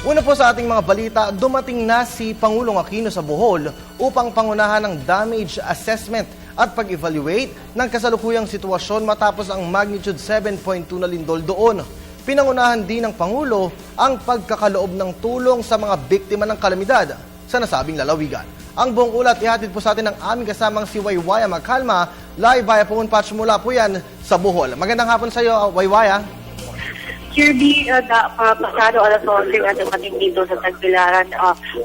Una po sa ating mga balita, dumating na si Pangulong Aquino sa Bohol upang pangunahan ng damage assessment at pag-evaluate ng kasalukuyang sitwasyon matapos ang magnitude 7.2 na lindol doon. Pinangunahan din ng Pangulo ang pagkakaloob ng tulong sa mga biktima ng kalamidad sa nasabing lalawigan. Ang buong ulat ihatid po sa atin ng aming kasamang si Waywaya Magkalma, live via phone patch mula po yan sa Bohol. Magandang hapon sa iyo, Waywaya. Kirby, pasado alas 11 at dumating dito sa Tagbilaran,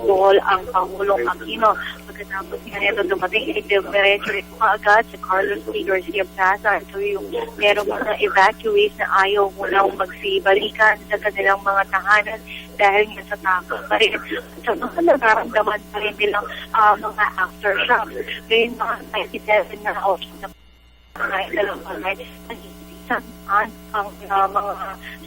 Bohol ang Pangulong Aquino. Pagkatapos nga nito dumating, diretso ito kaagad sa Carlos P. Garcia Plaza. Ito yung merong mga evacuees na ayaw munang magsibalikan sa kanilang mga tahanan dahil nga sa takot pa rin. So, nararamdaman pa rin nilang mga aftershocks. Ngayon, mga 97 na option na ang mga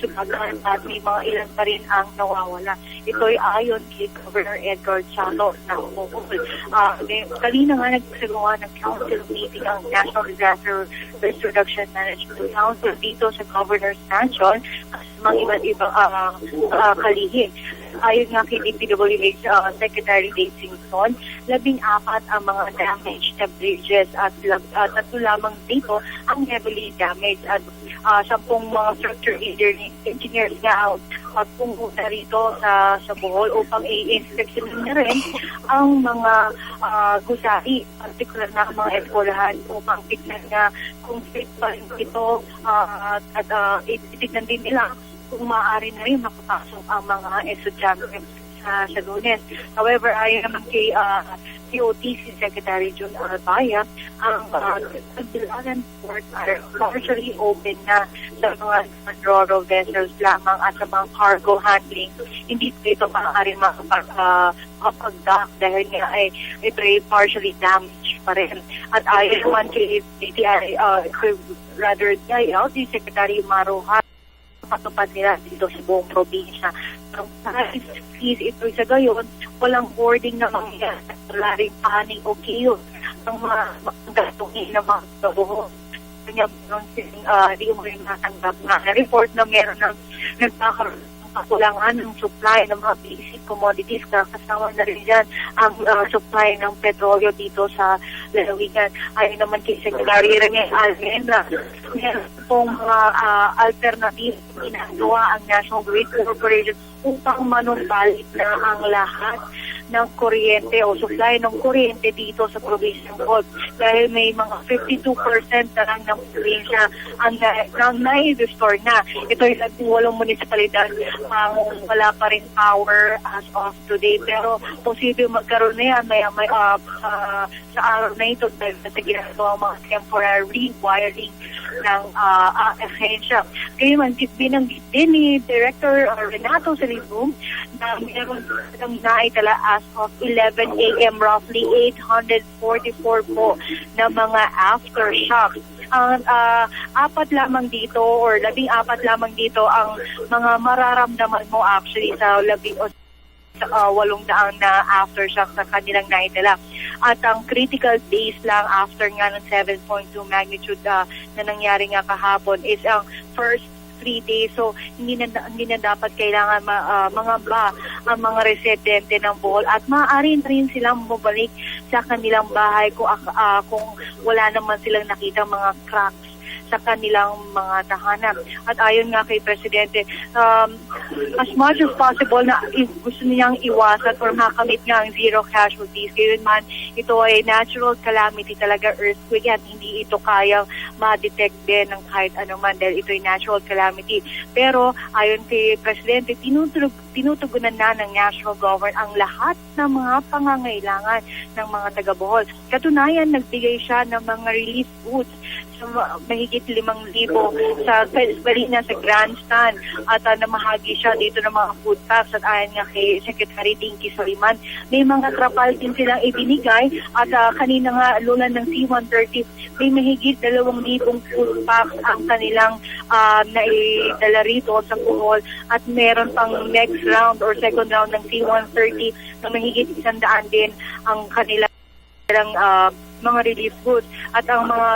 sumagan at may mga ilan pa rin ang nawawala. Ito'y ayon kay Governor Edgar Chato ng Bohol. Kanina nga nagsagawa ng council meeting ang National Disaster Risk Reduction Management Council dito sa Governor's Mansion at mga iba't ibang kalihim. Ayon nga kay DPWH Secretary Dave Singson, 14 ang mga damaged na bridges at 3 lamang dito ang heavily damaged at 10 mga structure engineers nga pumunta rito sa Bohol upang i-inspectionin na rin ang mga gusali, particular na mga eskolahan upang tignan nga kung safe pa rin ito at itignan din nila kung maaari na rin makapasok ang mga estudyante sa Lunes. However, ayon naman kay COTC Secretary June Arbaya, ang Tagbilaran port are partially open na sa mga ro-ro vessels lamang at sa mga cargo handling. Hindi ito maaari makapag-dock dahil nga ito ay partially damaged pa rin. At ayon naman kay DTI, DILG Secretary Maruha, patupad nila dito sa buong probinsya. Ang fees ito sa gayon, walang boarding na mangyayari, wala rin paning o chaos ng mga gastungin na mga gabuho. Kanya meron silang di mo rin natanggap na report na meron ng nagkakaroon ng kakulangan ng supply ng mga basic commodities, kasama na rin dyan ang supply ng petrolyo dito sa lalawigan. Ayon naman kay Secretary Rene Almendra, meron pong mga alternative ginagawa ang National Grid Corporation upang manumbalik na ang lahat ng kuryente o supply ng kuryente dito sa probinsya ng Bohol. Dahil may mga 52% na lang ng probinsya ang nai-restore na. Ito ay 8 munisipalidad ang wala pa rin power as of today. Pero posible magkaroon na yan sa araw na ito dahil sa ginagawa mga temporary wiring ng ahensya. Kaya man, binanggit din ni Director Renato Salibum na meron ng naitala as of 11 a.m. roughly 844 po na mga aftershocks. Ang 4 lamang dito or 14 lamang dito ang mga mararamdaman mo actually sa 800 na aftershocks na kanilang naitala. At ang critical days lang after nga ng 7.2 magnitude na nangyari nga kahapon is ang first 3 days. So, hindi na dapat kailangan mangamba ang mga residente ng Bohol at maaari rin silang bumalik sa kanilang bahay kung wala naman silang nakita mga cracks sa kanilang mga tahanan. At ayon nga kay Presidente, as much as possible na gusto niyang iwasan or makamit nga ang zero casualties. Kaya man, ito ay natural calamity talaga, earthquake, at hindi ito kayang ma-detect din ng kahit anuman dahil ito ay natural calamity. Pero ayon kay Presidente, tinutugunan na ng national government ang lahat ng mga pangangailangan ng mga taga-Bohol. Katunayan, nagbigay siya ng mga relief goods mahigit 5,000 sa Balina sa grandstand at namahagi siya dito ng mga food packs at ayon nga kay Secretary Dinky Soliman, may mga trapal din silang ibinigay at kanina nga lulan ng C-130 may mahigit 2,000 food packs ang kanilang naidala rito sa Bohol at meron pang next round or second round ng C-130 na mahigit 100 din ang kanilang mga relief goods. At ang mga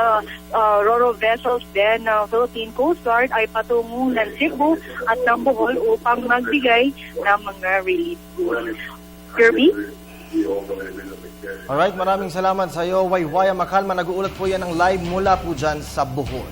ro-ro vessels din ng Philippine Coast Guard ay patungo ng Cebu at ng Bohol upang magbigay ng mga relief goods. Kirby? Alright, maraming salamat sa iyo, Waywaya Makalma. Nag-uulat po yan ng live mula po dyan sa Bohol.